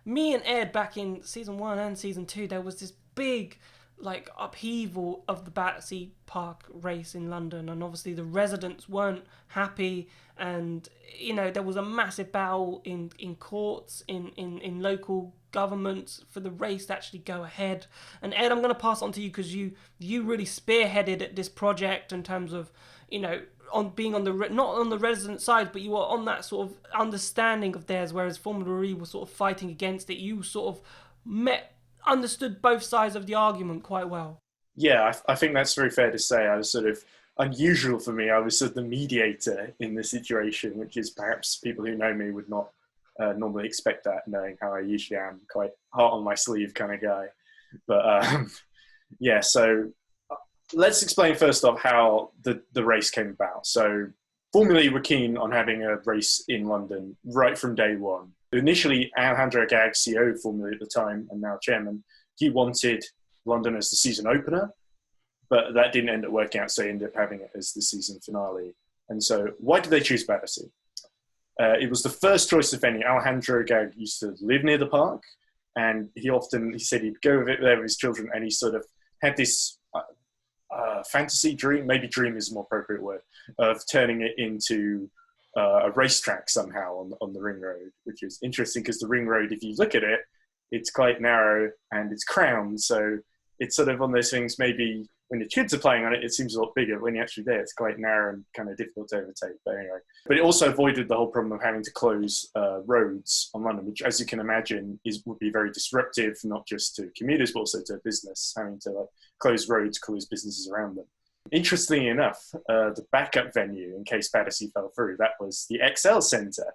me and Ed back in season 1 and season 2, there was this big like upheaval of the Battersea Park race in London, and obviously the residents weren't happy, and there was a massive battle in courts, in local governments for the race to actually go ahead. And Ed, I'm going to pass on to you because you really spearheaded this project in terms of on being on the not on the resident side, but you were on that sort of understanding of theirs, whereas Formula E was sort of fighting against it. You sort of understood both sides of the argument quite well. Yeah, I think that's very fair to say. I was sort of unusual for me. I was sort of the mediator in the situation, which is perhaps people who know me would not normally expect that, knowing how I usually am, quite heart on my sleeve kind of guy. But yeah, so let's explain first off how the race came about. So Formula E were keen on having a race in London right from day one. Initially, Alejandro Agag, CEO of Formula E at the time and now chairman, he wanted London as the season opener, but that didn't end up working out, so they ended up having it as the season finale. And so why did they choose Battersea? It was the first choice of venue. Alejandro Agag used to live near the park, and he said he'd go there with his children, and he sort of had this fantasy dream, maybe dream is a more appropriate word, of turning it into a racetrack somehow on the ring road, which is interesting because the ring road, if you look at it, it's quite narrow and it's crowned. So it's sort of one of those things, maybe when the kids are playing on it, it seems a lot bigger. When you're actually there, it's quite narrow and kind of difficult to overtake. But anyway, but it also avoided the whole problem of having to close roads on London, which, as you can imagine, would be very disruptive, not just to commuters, but also to business, having to close roads, close businesses around them. Interestingly enough, the backup venue, in case Battersea fell through, that was the XL Centre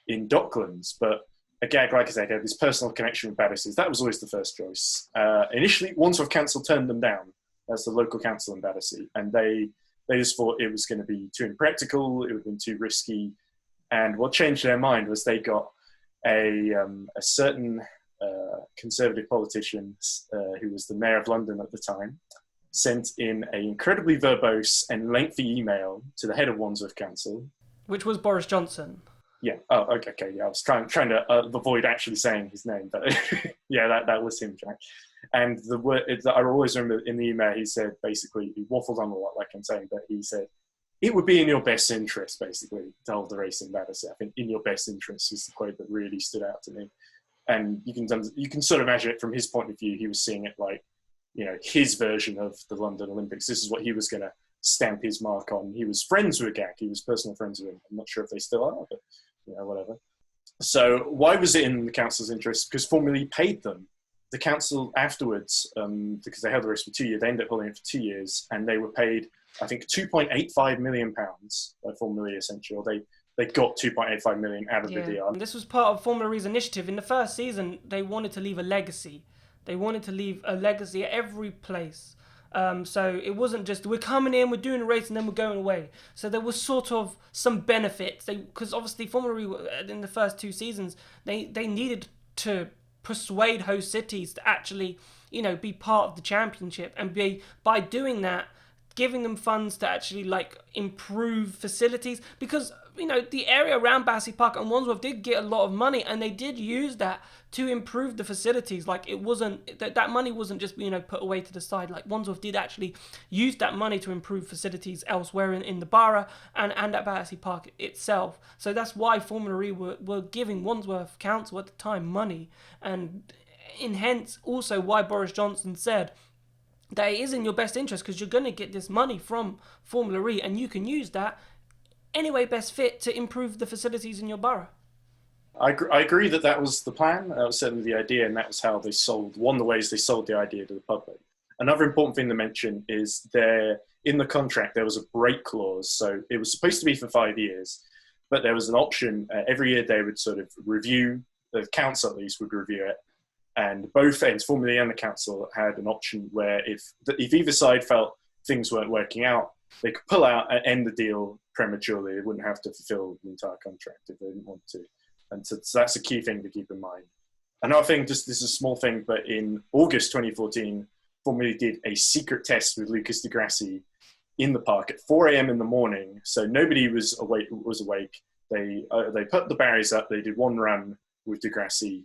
in Docklands. But Agag, like I said, had this personal connection with Battersea. That was always the first choice. Initially, Wandsworth Council turned them down. That's the local council in Battersea. And they just thought it was going to be too impractical, it would have been too risky. And what changed their mind was they got a certain conservative politician who was the mayor of London at the time, sent in an incredibly verbose and lengthy email to the head of Wandsworth Council. Which was Boris Johnson. Yeah. Oh, okay. Yeah, I was trying to avoid actually saying his name, but yeah, that was him, Jack. And the word I always remember in the email, he said basically, he waffled on a lot, like I'm saying, but he said it would be in your best interest, basically, to hold the race in Battersea. I think "in your best interest" is the quote that really stood out to me. And you can sort of imagine it from his point of view. He was seeing it like, his version of the London Olympics. This is what he was going to stamp his mark on. He was friends with Agag. He was personal friends with him. I'm not sure if they still are, but whatever. So why was it in the council's interest? Because Formula E paid them. The council afterwards, because they held the race for 2 years, they ended up holding it for 2 years, and they were paid, I think, £2.85 million by Formula E, essentially. Or they got 2.85 million out of the deal. And this was part of Formula E's initiative. In the first season, they wanted to leave a legacy. They wanted to leave a legacy at every place. So it wasn't just, we're coming in, we're doing a race, and then we're going away. So there was sort of some benefits. Because obviously Formula E, in the first 2 seasons, they needed to persuade host cities to actually, be part of the championship. And by doing that, giving them funds to actually, improve facilities. Because, the area around Battersea Park and Wandsworth did get a lot of money, and they did use that to improve the facilities. It wasn't, that money wasn't just, put away to the side. Wandsworth did actually use that money to improve facilities elsewhere in the borough and at Battersea Park itself. So that's why Formula E were giving Wandsworth Council at the time money, and hence also why Boris Johnson said that it is in your best interest, because you're going to get this money from Formula E, and you can use that anyway best fit to improve the facilities in your borough. I agree that was the plan. That was certainly the idea, and that was how they sold, one of the ways they sold the idea to the public. Another important thing to mention is in the contract, there was a break clause. So it was supposed to be for 5 years, but there was an option. Every year they would sort of review, the council at least would review it. And both ends, Formula E and the council, had an option where if either side felt things weren't working out, they could pull out and end the deal prematurely. They wouldn't have to fulfill the entire contract if they didn't want to. And so that's a key thing to keep in mind. Another thing, just this is a small thing, but in August 2014, Formula E did a secret test with Lucas di Grassi in the park at 4 a.m. in the morning. So nobody was awake. They put the barriers up. They did one run with di Grassi,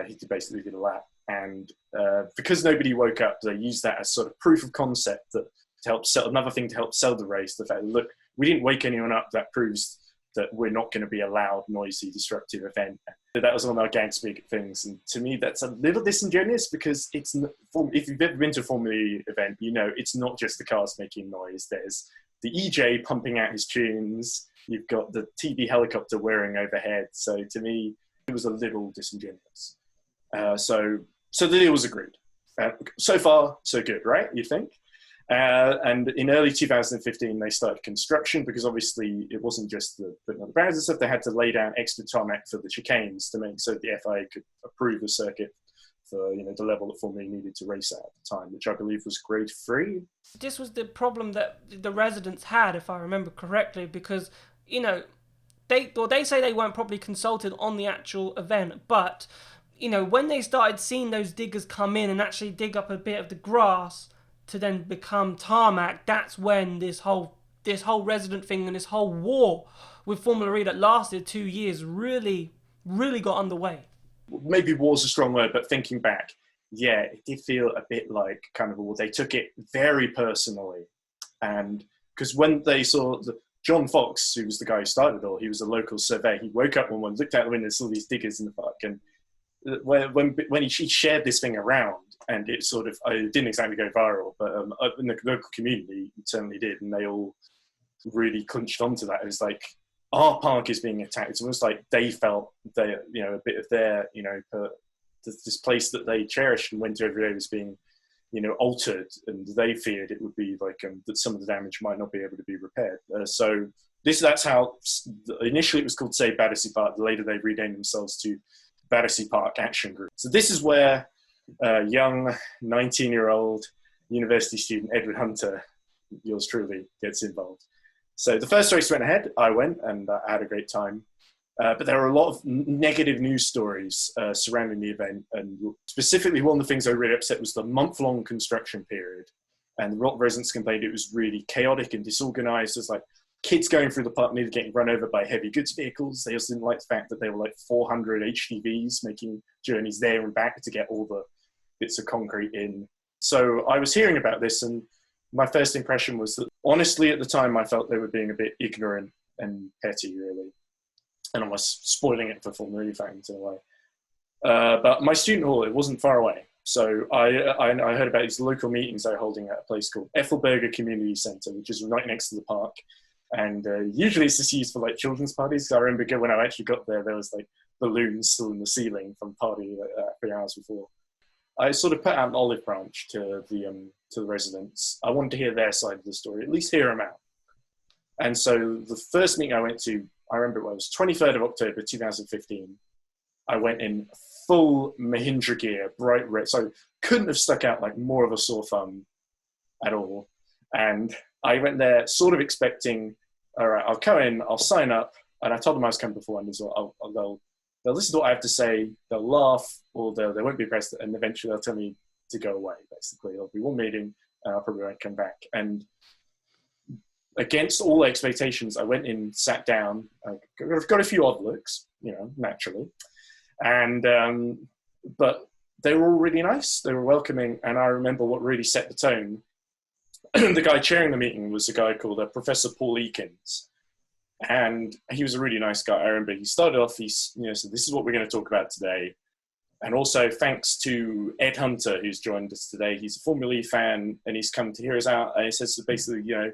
He basically did a lap. And because nobody woke up, they used that as sort of proof of concept that to help sell, another thing to help sell the race, the fact that, look, we didn't wake anyone up, that proves that we're not going to be a loud, noisy, disruptive event. That was one of our gag speak things. And to me, that's a little disingenuous because it's, if you've ever been to a Formula E event, you know, it's not just the cars making noise. There's the EJ pumping out his tunes. You've got the TB helicopter whirring overhead. So to me, it was a little disingenuous. So the deal was agreed. So far, so good, right? You think? And in early 2015, they started construction because obviously it wasn't just the putting on the barriers and stuff. They had to lay down extra tarmac for the chicanes to make so the FIA could approve the circuit for, you know, the level that Formula E needed to race at the time, which I believe was grade 3. This was the problem that the residents had, if I remember correctly, because, you know, they say they weren't properly consulted on the actual event, but, you know, when they started seeing those diggers come in and actually dig up a bit of the grass to then become tarmac, that's when this whole resident thing and this whole war with Formula E that lasted 2 years really got underway. Maybe war's a strong word, but thinking back, yeah, it did feel a bit like kind of a war. They took it very personally. And because when they saw John Fox, who was the guy who started it all, he was a local surveyor. He woke up one morning, looked out the window and saw these diggers in the park. And when he shared this thing around, and it sort of, it didn't exactly go viral, but in the local community, it certainly did. And they all really clutched onto that. It was like, our park is being attacked. It's almost like they felt they, you know, a bit of their, you know, this place that they cherished and went to every day was being, you know, altered, and they feared it would be like that some of the damage might not be able to be repaired. So that's how initially it was called, say, Battersea Park. Later they renamed themselves to Battersea Park Action Group. So this is where young 19-year-old university student Edward Hunter, yours truly, gets involved. So the first race went ahead. I went and I had a great time. But there were a lot of negative news stories surrounding the event. And specifically, one of the things I really upset was the month-long construction period. And the rock residents complained it was really chaotic and disorganized. There's like kids going through the park nearly getting run over by heavy goods vehicles. They also didn't like the fact that there were like 400 HGVs making journeys there and back to get all the bits of concrete in. So I was hearing about this, and my first impression was that, honestly, at the time, I felt they were being a bit ignorant and petty, really. And almost spoiling it for Formula E fans in a way. But my student hall, it wasn't far away. So I heard about these local meetings they were holding at a place called Ethelberger Community Centre, which is right next to the park. And usually it's just used for like children's parties. I remember when I actually got there, there was like balloons still in the ceiling from party 3 hours before. I sort of put out an olive branch to the residents. I wanted to hear their side of the story, at least hear them out. And so the first meeting I went to, I remember it was 23rd of October, 2015. I went in full Mahindra gear, bright red. So couldn't have stuck out like more of a sore thumb at all. And I went there sort of expecting, all right, I'll come in, I'll sign up. And I told them I was coming beforehand as well. They'll listen to what I have to say, they'll laugh, or they won't be impressed, and eventually they'll tell me to go away, basically. There'll be one meeting, and I probably won't come back. And against all expectations, I went in, sat down. I've got a few odd looks, you know, naturally. And but they were all really nice. They were welcoming, and I remember what really set the tone. The guy chairing the meeting was a guy called Professor Paul Eakins. And he was a really nice guy. I remember he started off, he said, this is what we're going to talk about today. And also thanks to Ed Hunter, who's joined us today. He's a Formula E fan, and he's come to hear us out. And he says, so basically, you know,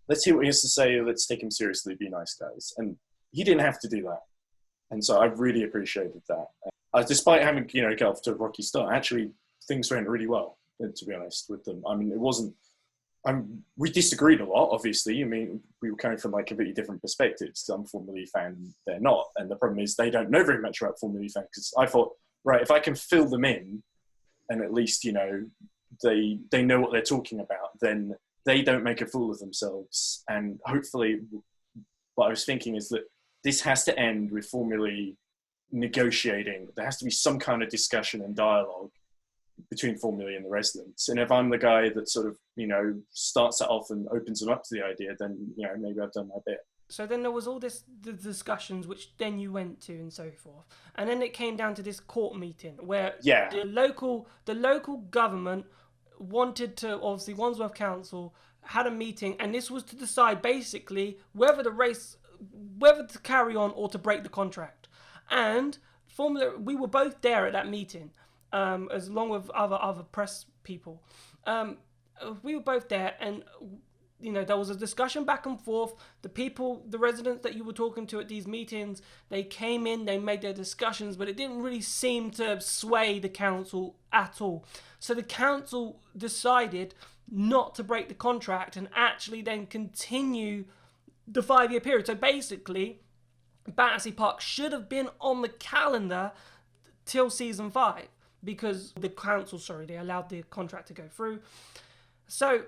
let's hear what he has to say. Let's take him seriously. Be nice, guys. And he didn't have to do that. And so I really appreciated that. Despite having, you know, got off to a rocky start, actually, things went really well, to be honest, with them. I mean, it wasn't, we disagreed a lot, obviously. I mean, we were coming from like completely different perspectives. I'm a Formula E fan, they're not. And the problem is they don't know very much about Formula E fans, because I thought, right, if I can fill them in and at least, you know, they know what they're talking about, then they don't make a fool of themselves. And hopefully what I was thinking is that this has to end with Formula E negotiating. There has to be some kind of discussion and dialogue between Formula E and the residents. And if I'm the guy that sort of, you know, starts that off and opens them up to the idea, then, you know, maybe I've done my bit. So then there was all the discussions, which then you went to and so forth, and then it came down to this court meeting where Yeah. the local government wanted to, obviously Wandsworth Council had a meeting, and this was to decide basically whether to carry on or to break the contract. And we were both there at that meeting, as along with other press people. We were both there, and there was a discussion back and forth. The residents that you were talking to at these meetings, they came in, they made their discussions, but it didn't really seem to sway the council at all. So the council decided not to break the contract and actually then continue the 5-year period. So basically, Battersea Park should have been on the calendar till season 5 because the council, they allowed the contract to go through. So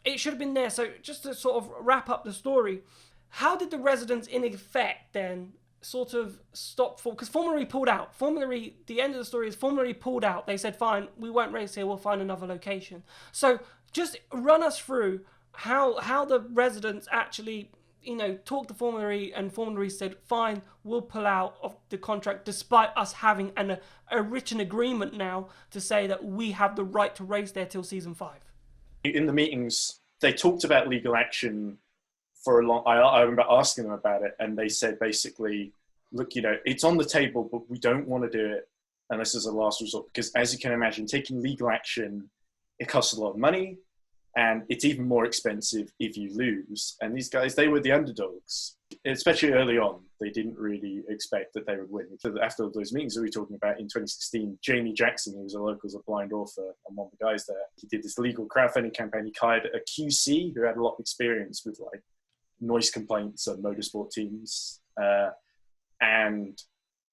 it should have been there. So just to sort of wrap up the story, how did the residents in effect then sort of stop because Formula E pulled out. The end of the story is Formula E pulled out. They said, fine, we won't race here, we'll find another location. So just run us through how the residents actually, talked to Formula E, and Formula E said, fine, we'll pull out of the contract despite us having a written agreement now to say that we have the right to race there till season 5. In the meetings, they talked about legal action for a long. I remember asking them about it, and they said basically, "Look, it's on the table, but we don't want to do it unless as a last resort because, as you can imagine, taking legal action it costs a lot of money, and it's even more expensive if you lose." And these guys, they were the underdogs, especially early on. They didn't really expect that they would win. After those meetings that we were talking about in 2016, Jamie Jackson, who was a blind author and one of the guys there, he did this legal crowdfunding campaign. He hired a QC who had a lot of experience with noise complaints of motorsport teams. And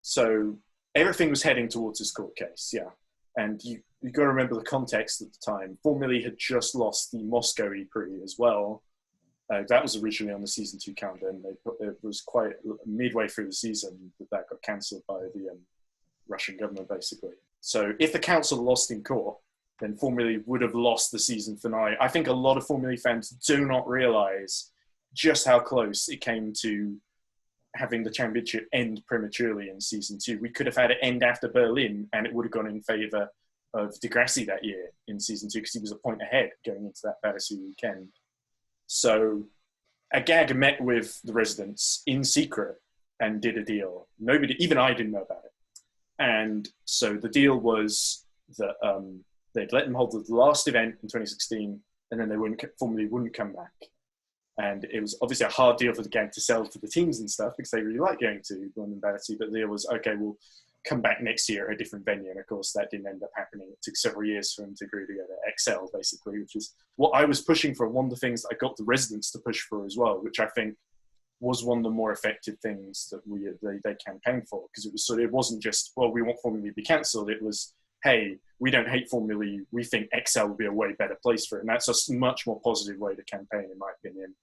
so everything was heading towards this court case, yeah. And you've got to remember the context at the time. Formula E had just lost the Moscow E-Prix as well. That was originally on the season 2 calendar, and it was quite midway through the season that got cancelled by the Russian government, basically. So if the council lost in court, then Formula E would have lost the season finale. I think a lot of Formula E fans do not realise just how close it came to having the championship end prematurely in season 2. We could have had it end after Berlin, and it would have gone in favour of Di Grassi that year in season 2 because he was a point ahead going into that Battersea weekend. So Agag met with the residents in secret and did a deal. Nobody, even I didn't know about it. And so the deal was that they'd let them hold the last event in 2016, and then Formula E wouldn't come back. And it was obviously a hard deal for the gang to sell to the teams and stuff because they really like going to London Battersea. But the deal was, okay, we'll come back next year at a different venue. And of course, that didn't end up happening. It took several years for them to agree together. XL, basically, which is what I was pushing for. One of the things that I got the residents to push for as well, which I think was one of the more effective things that they campaigned for. Because it wasn't just, well, we want Formula E to be cancelled. It was, hey, we don't hate Formula E. We think XL would be a way better place for it. And that's a much more positive way to campaign, in my opinion.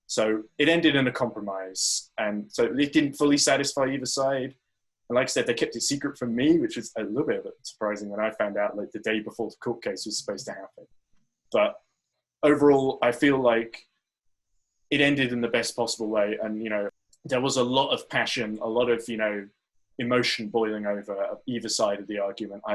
So it ended in a compromise. And so it didn't fully satisfy either side. And like I said, they kept it secret from me, which is a little bit surprising when I found out the day before the court case was supposed to happen. But overall, I feel like it ended in the best possible way. And, there was a lot of passion, a lot of, emotion boiling over either side of the argument. I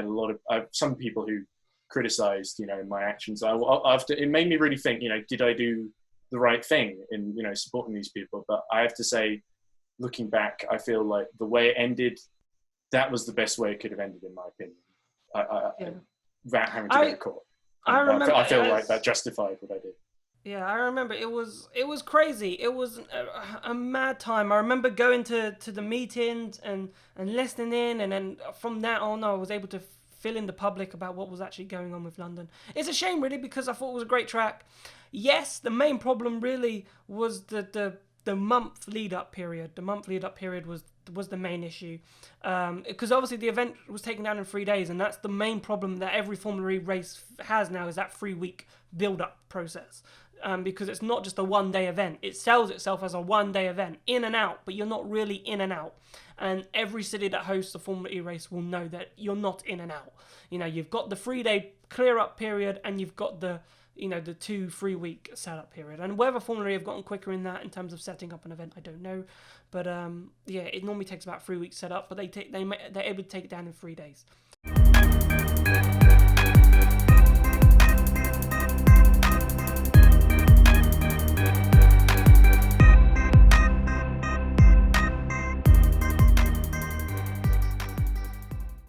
had some people who criticized, my actions. It made me really think, did I do the right thing in, supporting these people? But I have to say, looking back, I feel like the way it ended, that was the best way it could have ended, in my opinion. Without having to go to court. I feel like that justified what I did. Yeah, I remember it was crazy. It was a mad time. I remember going to the meetings and listening in, and then from that on, I was able to fill in the public about what was actually going on with London. It's a shame, really, because I thought it was a great track. Yes, the main problem really was the month lead-up period. The month lead-up period was the main issue. Because obviously the event was taken down in 3 days, and that's the main problem that every Formula E race has now, is that 3-week build-up process. Because it's not just a one-day event. It sells itself as a one-day event, in and out, but you're not really in and out. And every city that hosts a Formula E race will know that you're not in and out. You've got the 3-day clear-up period, and you've got the the 2-3 week setup period. And whether Formula E have gotten quicker in that in terms of setting up an event, I don't know. But yeah, it normally takes about 3 weeks set up, but they're able to take it down in 3 days.